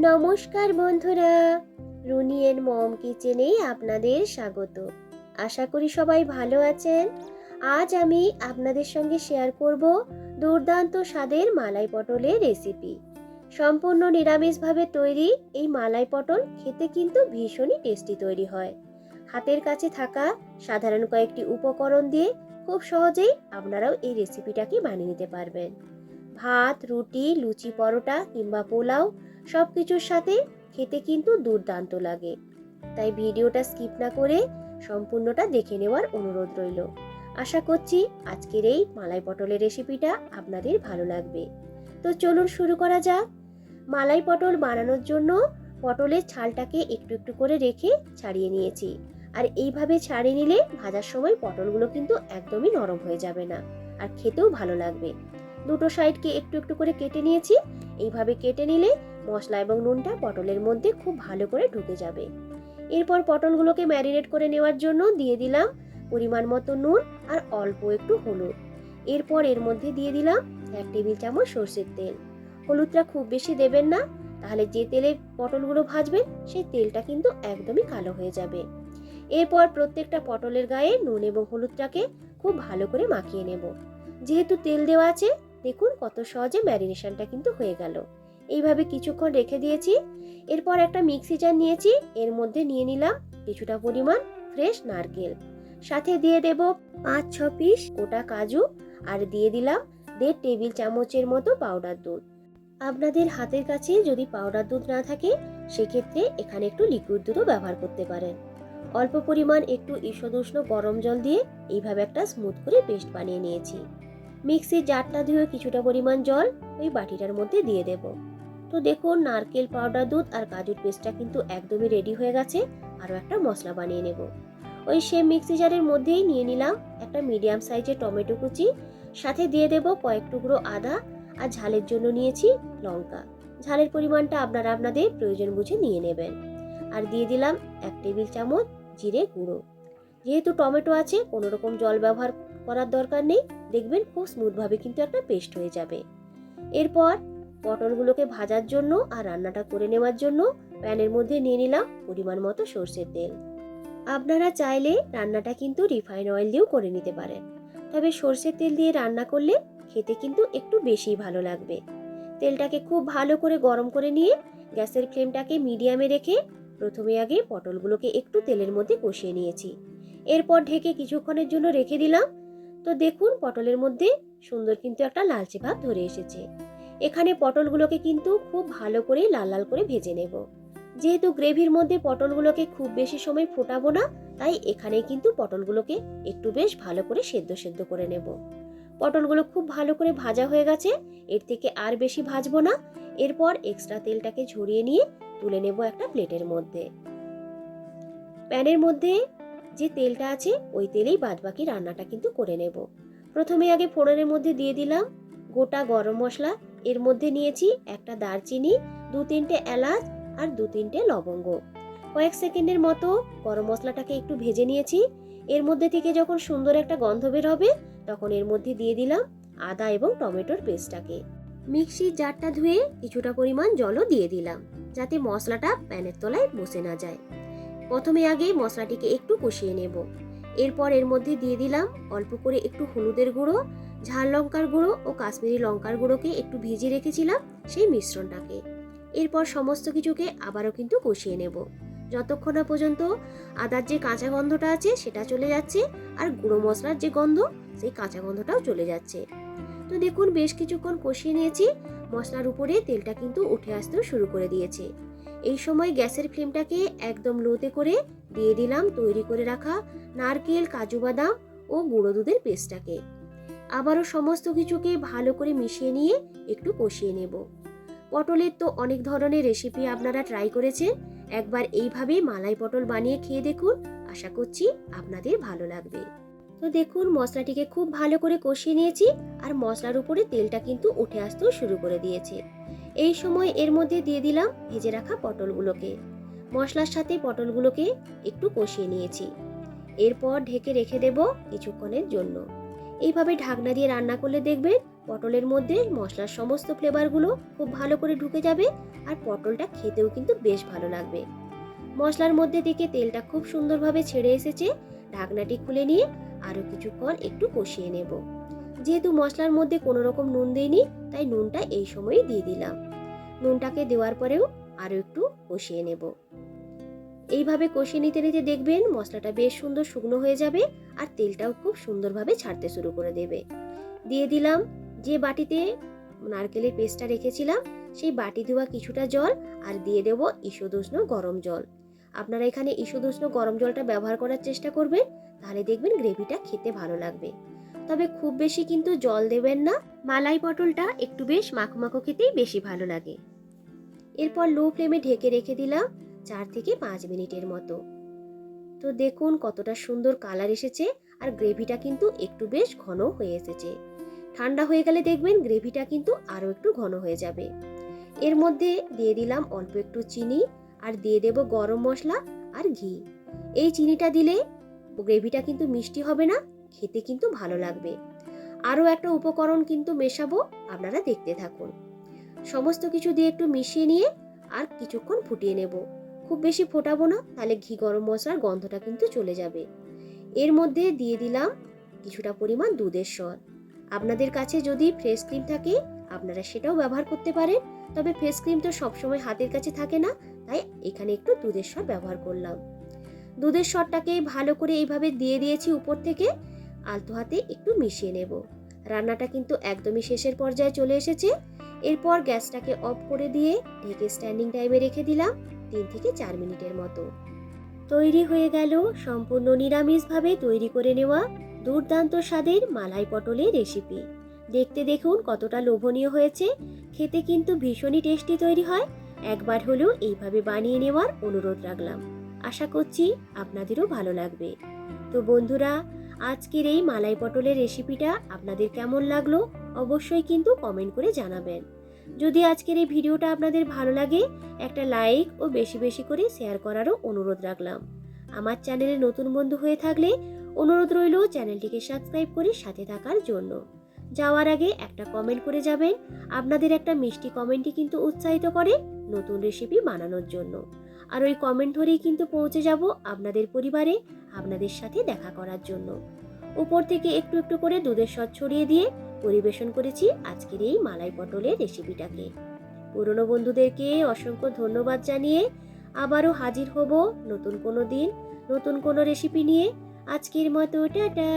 নমস্কার বন্ধুরা, রুনি এর মম কিচেনে আপনাদের স্বাগত। আশা করি সবাই ভালো আছেন। আজ আমি আপনাদের সঙ্গে শেয়ার করব দুর্দান্ত স্বাদের মালাই পটলের রেসিপি। সম্পূর্ণ নিরামিষভাবে তৈরি এই মালাই পটল খেতে কিন্তু ভীষণই টেস্টি তৈরি হয়। হাতের কাছে থাকা সাধারণ কয়েকটি উপকরণ দিয়ে খুব সহজেই আপনারাও এই রেসিপিটাকে বানিয়ে নিতে পারবেন। ভাত, রুটি, লুচি, পরোটা কিংবা পোলাও সব কিছুর সাথে খেতে কিন্তু দুর্দান্ত লাগে। তাই ভিডিওটা স্কিপ না করে সম্পূর্ণটা দেখে নেওয়ার অনুরোধ রইল। আশা করছি আজকের এই মালাই পটলের রেসিপিটা আপনাদের ভালো লাগবে। তো চলুন শুরু করা যাক। মালাই পটল বানানোর জন্য পটলের ছালটাকে একটু একটু করে রেখে ছাড়িয়ে নিয়েছি। আর এইভাবে ছাড়িয়ে নিলে ভাজার সময় পটলগুলো কিন্তু একদমই নরম হয়ে যাবে না, আর খেতেও ভালো লাগবে। দুটো সাইডকে একটু একটু করে কেটে নিয়েছি। এইভাবে কেটে নিলে মশলা এবং নুনটা পটলের মধ্যে খুব ভালো করে ঢুকে যাবে। এরপর পটলগুলোকে ম্যারিনেট করে নেওয়ার জন্য দিয়ে দিলাম পরিমাণ মতো নুন আর অল্প একটু হলুদ। এরপর এর মধ্যে দিয়ে দিলাম 1 টেবিল চামচ সরষের তেল। হলুদটা খুব বেশি দেবেন না, তাহলে যে তেলে পটলগুলো ভাজবেন সেই তেলটা কিন্তু একদমই কালো হয়ে যাবে। এরপর প্রত্যেকটা পটলের গায়ে নুন এবং হলুদটাকে খুব ভালো করে মাখিয়ে নেব। যেহেতু তেল দেওয়া আছে, দেখুন কত সহজে ম্যারিনেশনটা কিন্তু হয়ে গেল। এইভাবে কিছুক্ষণ রেখে দিয়েছি। এরপর একটা মিক্সি জার নিয়েছি, এর মধ্যে নিয়ে নিলাম কিছুটা পরিমাণ ফ্রেশ নারকেল, সাথে দিয়ে দেব 5-6 পিস গোটা কাজু, আর দিয়ে দিলাম 1.5 টেবিল চামচের মতো পাউডার দুধ। আপনাদের হাতের কাছে যদি পাউডার দুধ না থাকে, সেক্ষেত্রে এখানে একটু লিকুইড দুধও ব্যবহার করতে পারেন। অল্প পরিমাণ একটু ঈষদুষ্ণ গরম জল দিয়ে এইভাবে একটা স্মুথ করে পেস্ট বানিয়ে নিয়েছি। মিক্সির জারটা ধুয়ে কিছুটা পরিমাণ জল ওই বাটিটার মধ্যে দিয়ে দেব। তো দেখুন নারকেল পাউডার দুধ আর কাজুর পেস্টটা কিন্তু একদমই রেডি হয়ে গেছে। আরও একটা মশলা বানিয়ে নেব। ওই সেম মিক্সি জারের মধ্যেই নিয়ে নিলাম একটা মিডিয়াম সাইজের টমেটো কুচি, সাথে দিয়ে দেব কয়েক টুকরো আদা, আর ঝালের জন্য নিয়েছি লঙ্কা। ঝালের পরিমাণটা আপনারা আপনাদের প্রয়োজন বুঝে নিয়ে নেবেন। আর দিয়ে দিলাম 1 টেবিল চামচ জিরে গুঁড়ো। যেহেতু টমেটো আছে, কোনো রকম জল ব্যবহার করার দরকার নেই। দেখবেন খুব স্মুথভাবে কিন্তু একটা পেস্ট হয়ে যাবে। এরপর পটলগুলোকে ভাজার জন্য আর রান্নাটা করে নেওয়ার জন্য প্যানের মধ্যে নিয়ে নিলাম পরিমাণ মতো সরষের তেল। আপনারা চাইলে রান্নাটা কিন্তু রিফাইন অয়েল দিয়েও করে নিতে পারেন, তবে সরষের তেল দিয়ে রান্না করলে খেতে কিন্তু একটু বেশিই ভালো লাগবে। তেলটাকে খুব ভালো করে গরম করে নিয়ে গ্যাসের ফ্লেমটাকে মিডিয়ামে রেখে প্রথমে আগে পটলগুলোকে একটু তেলের মধ্যে কষিয়ে নিয়েছি। এরপর ঢেকে কিছুক্ষণের জন্য রেখে দিলাম। তো দেখুন পটলের মধ্যে সুন্দর কিন্তু একটা লালচে ভাব ধরে এসেছে। এখানে পটলগুলোকে কিন্তু খুব ভালো করে লাল লাল করে ভেজে নেব। যেহেতু গ্রেভির মধ্যে পটলগুলোকে খুব বেশি সময় ফোটাবো না, তাই এখানে কিন্তু পটলগুলোকে একটু বেশ ভালো করে সেদ্ধ করে নেব। পটলগুলো খুব ভালো করে ভাজা হয়ে গেছে, এর থেকে আর বেশি ভাজবো না। এরপর এক্সট্রা তেলটাকে ঝরিয়ে নিয়ে তুলে নেব একটা প্লেটের মধ্যে। প্যানের মধ্যে যে তেলটা আছে ওই তেলেই বাদবাকি রান্নাটা কিন্তু করে নেব। প্রথমে আগে ফোড়নের মধ্যে দিয়ে দিলাম গোটা গরম মশলা। এর মধ্যে নিয়েছি একটা দারচিনি, 2-3টে এলাচ আর 2-3টে লবঙ্গ। কয়েক সেকেন্ডের মতো গরম মশলাটাকে একটু ভেজে নিয়েছি। এর মধ্যে থেকে যখন সুন্দর একটা গন্ধ বের হবে, তখন এর মধ্যে দিয়ে দিলাম আদা এবং টমেটোর পেস্টটাকে। মিক্সির জারটা ধুয়ে কিছুটা পরিমাণ জলও দিয়ে দিলাম, যাতে মশলাটা প্যানের তলায় বসে না যায়। প্রথমে আগে মশলাটিকে একটু কষিয়ে নেব। এরপর এর মধ্যে দিয়ে দিলাম অল্প করে একটু হলুদের গুঁড়ো, ঝাল লঙ্কার গুঁড়ো ও কাশ্মীরি লঙ্কার গুঁড়োকে একটু ভিজিয়ে রেখেছিলাম সেই মিশ্রণটাকে। এরপর সমস্ত কিছুকে আবারও কিন্তু কষিয়ে নেব, যতক্ষণ না পর্যন্ত আদার যে কাঁচা গন্ধটা আছে সেটা চলে যাচ্ছে, আর গুঁড়ো মশলার যে গন্ধ সেই কাঁচা গন্ধটাও চলে যাচ্ছে। তো দেখুন বেশ কিছুক্ষণ কষিয়ে নিয়েছি। মশলার উপরে তেলটা কিন্তু উঠে আসতেও শুরু করে দিয়েছে। এই সময় গ্যাসের ফ্লেমটাকে একদম লোতে করে দিয়ে দিলাম তৈরি করে রাখা নারকেল, কাজু বাদাম ও গুঁড়ো দুধের পেস্টটাকে। আবারও সমস্ত কিছুকে ভালো করে মিশিয়ে নিয়ে একটু কষিয়ে নেব। পটলের তো অনেক ধরনের রেসিপি আপনারা ট্রাই করেছেন, একবার এইভাবে মালাই পটল বানিয়ে খেয়ে দেখুন। আশা করছি আপনাদের ভালো লাগবে। তো দেখুন মশলাটিকে খুব ভালো করে কষিয়ে নিয়েছি, আর মশলার উপরে তেলটা কিন্তু উঠে আসতেও শুরু করে দিয়েছে। এই সময় এর মধ্যে দিয়ে দিলাম ভেজে রাখা পটলগুলোকে। মশলার সাথে পটলগুলোকে একটু কষিয়ে নিয়েছি। এরপর ঢেকে রেখে দেব কিছুক্ষণের জন্য। এইভাবে ঢাকনা দিয়ে রান্না করলে দেখবেন পটলের মধ্যে মশলার সমস্ত ফ্লেভারগুলো খুব ভালো করে ঢুকে যাবে আর পটলটা খেতেও কিন্তু বেশ ভালো লাগবে। মশলার মধ্যে থেকে তেলটা খুব সুন্দরভাবে ছেড়ে এসেছে। ঢাকনাটি খুলে নিয়ে আরও কিছুক্ষণ একটু কষিয়ে নেব। যেহেতু মশলার মধ্যে কোনো রকম নুন দিইনি, তাই নুনটা এই সময়ই দিয়ে দিলাম। নুনটাকে দেওয়ার পরেও আরও একটু কষিয়ে নেব। এইভাবে কষিয়ে নিতে নিতে দেখবেন মশলাটা বেশ সুন্দর শুকনো হয়ে যাবে আর তেলটাও খুব সুন্দরভাবে ছাড়তে শুরু করে দেবে। দিয়ে দিলাম যে বাটিতে নারকেলের পেস্টটা রেখেছিলাম, সেই বাটি ধোয়া কিছুটা জল, আর দিয়ে দেব ঈষদুষ্ণ গরম জল। আপনারা এখানে ঈষদুষ্ণ গরম জলটা ব্যবহার করার চেষ্টা করবেন, তাহলে দেখবেন গ্রেভিটা খেতে ভালো লাগবে। তবে খুব বেশি কিন্তু জল দেবেন না, মালাই পটলটা একটু বেশ মাখো মাখো খেতেই বেশি ভালো লাগে। এরপর লো ফ্লেমে ঢেকে রেখে দিলাম 4 থেকে 5 মিনিটের মতো। তো দেখুন কতটা সুন্দর কালার এসেছে আর গ্রেভিটা কিন্তু একটু বেশ ঘন হয়ে এসেছে। ঠান্ডা হয়ে গেলে দেখবেন গ্রেভিটা কিন্তু আরও একটু ঘন হয়ে যাবে। এর মধ্যে দিয়ে দিলাম অল্প একটু চিনি আর দিয়ে দেব গরম মশলা আর ঘি। এই চিনিটা দিলে গ্রেভিটা কিন্তু মিষ্টি হবে না, খেতে কিন্তু ভালো লাগবে। আরও একটা উপকরণ কিন্তু মেশাবো, আপনারা দেখতে থাকুন। সমস্ত কিছু দিয়ে একটু মিশিয়ে নিয়ে আর কিছুক্ষণ ফুটিয়ে নেব। খুব বেশি ফোটাবো না, তাহলে ঘি গরম মশলার গন্ধটা কিন্তু চলে যাবে। এর মধ্যে দিয়ে দিলাম কিছুটা পরিমাণ দুধের সর। আপনাদের কাছে যদি ফ্রেশ ক্রিম থাকে আপনারা সেটাও ব্যবহার করতে পারেন, তবে ফ্রেশ ক্রিম তো সবসময় হাতের কাছে থাকে না, তাই এখানে একটু দুধের সর ব্যবহার করলাম। দুধের সরটাকে ভালো করে এইভাবে দিয়ে দিয়েছি উপর থেকে, আলতো হাতে একটু মিশিয়ে নেব। রান্নাটা কিন্তু একদমই শেষের পর্যায়ে চলে এসেছে। এরপর গ্যাসটাকে অফ করে দিয়ে ঢেকে স্ট্যান্ডিং টাইমে রেখে দিলাম 3 থেকে 4 মিনিটের মতো। তৈরি হয়ে গেল সম্পূর্ণ নিরামিষভাবে তৈরি করে নেওয়া দুর্দান্ত স্বাদের মালাই পটলের রেসিপি। দেখতে দেখুন কতটা লোভনীয় হয়েছে, খেতে কিন্তু ভীষণই টেস্টি তৈরি হয়। একবার হলেও এইভাবে বানিয়ে নেওয়ার অনুরোধ রাখলাম। আশা করছি আপনাদেরও ভালো লাগবে। তো বন্ধুরা, আজকের এই মালাই পটলের রেসিপিটা আপনাদের কেমন লাগলো অবশ্যই কিন্তু কমেন্ট করে জানাবেন। যদি আজকের এই ভিডিওটা আপনাদের ভালো লাগে, একটা লাইক ও বেশি বেশি করে শেয়ার করারও অনুরোধ রাখলাম। আমার চ্যানেলে নতুন বন্ধু হয়ে থাকলে অনুরোধ রইল চ্যানেলটিকে সাবস্ক্রাইব করে সাথে থাকার জন্য। যাওয়ার আগে একটা কমেন্ট করে যাবেন, আপনাদের একটা মিষ্টি কমেন্টই কিন্তু উৎসাহিত করে নতুন রেসিপি বানানোর জন্য। আর ওই কমেন্ট ধরেই কিন্তু পৌঁছে যাব আপনাদের পরিবারে আপনাদের সাথে দেখা করার জন্য। উপর থেকে একটু একটু করে দুধের সর ছড়িয়ে দিয়ে পরিবেশন করেছি আজকের এই মালাই পটলের রেসিপিটাকে। পুরনো বন্ধুদেরকে অসংখ্য ধন্যবাদ জানিয়ে আবারও হাজির হব নতুন কোনো দিন নতুন কোনো রেসিপি নিয়ে। আজকের মতো টাটা।